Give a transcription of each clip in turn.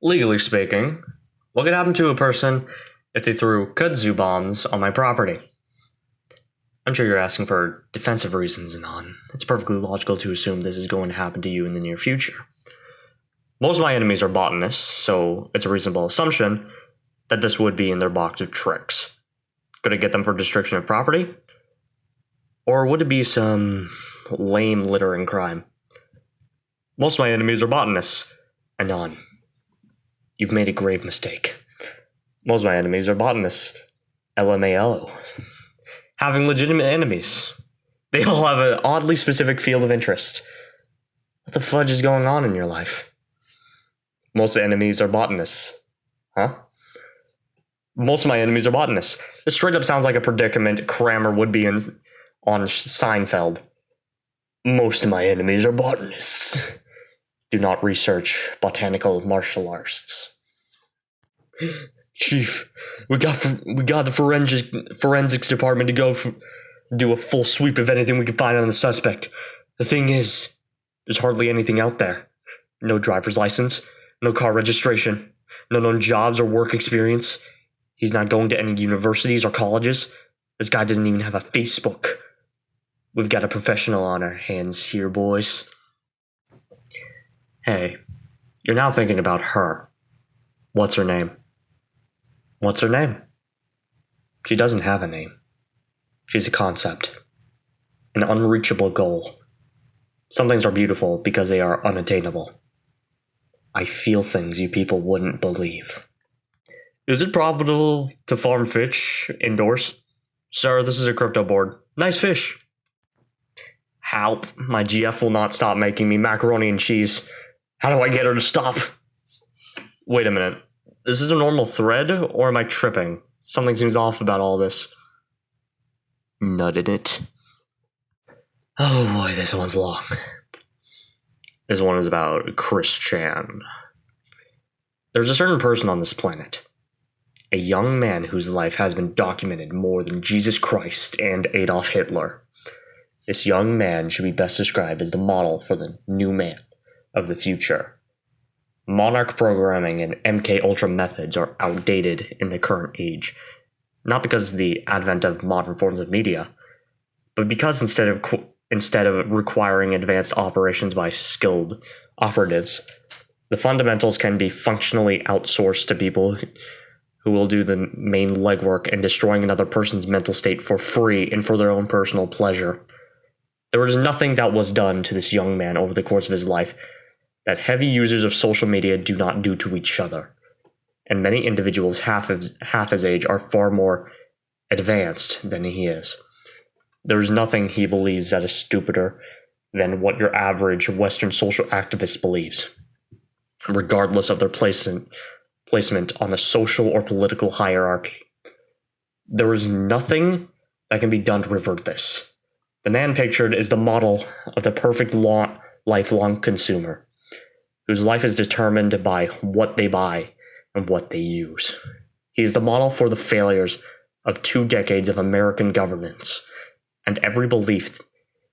Legally speaking, what could happen to a person if they threw kudzu bombs on my property? I'm sure you're asking for defensive reasons, Anon. It's perfectly logical to assume this is going to happen to you in the near future. Most of my enemies are botanists, so it's a reasonable assumption that this would be in their box of tricks. Could I get them for destruction of property? Or would it be some lame littering crime? Most of my enemies are botanists, Anon. You've made a grave mistake. Most of my enemies are botanists. LMAO. Having legitimate enemies. They all have an oddly specific field of interest. What the fudge is going on in your life? Most enemies are botanists. Huh? Most of my enemies are botanists. This straight up sounds like a predicament Kramer would be in on Seinfeld. Most of my enemies are botanists. Do not research botanical martial arts. Chief, we got the forensics department to go do a full sweep of anything we can find on the suspect. The thing is, there's hardly anything out there. No driver's license, no car registration, no known jobs or work experience. He's not going to any universities or colleges. This guy doesn't even have a Facebook. We've got a professional on our hands here, boys. Hey, you're now thinking about her. What's her name? What's her name? She doesn't have a name. She's a concept. An unreachable goal. Some things are beautiful because they are unattainable. I feel things you people wouldn't believe. Is it profitable to farm fish indoors? Sir, this is a crypto board. Nice fish. Help. My GF will not stop making me macaroni and cheese. How do I get her to stop? Wait a minute. Is this a normal thread, or am I tripping? Something seems off about all this. Nutted it. Oh boy, this one's long. This one is about Chris Chan. There's a certain person on this planet. A young man whose life has been documented more than Jesus Christ and Adolf Hitler. This young man should be best described as the model for the new man of the future. Monarch programming and MK Ultra methods are outdated in the current age, not because of the advent of modern forms of media, but because instead of requiring advanced operations by skilled operatives, the fundamentals can be functionally outsourced to people who will do the main legwork and destroying another person's mental state for free and for their own personal pleasure. There was nothing that was done to this young man over the course of his life that heavy users of social media do not do to each other, and many individuals half his age are far more advanced than he is. There is nothing he believes that is stupider than what your average Western social activist believes, regardless of their placement on the social or political hierarchy. There is nothing that can be done to revert this. The man pictured is the model of the perfect lifelong consumer, whose life is determined by what they buy and what they use. He is the model for the failures of 2 decades of American governance, and every belief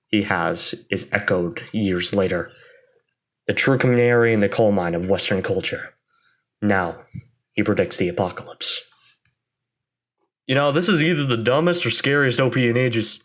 he has is echoed years later. The true canary in the coal mine of Western culture. Now, he predicts the apocalypse. You know, this is either the dumbest or scariest OP in ages.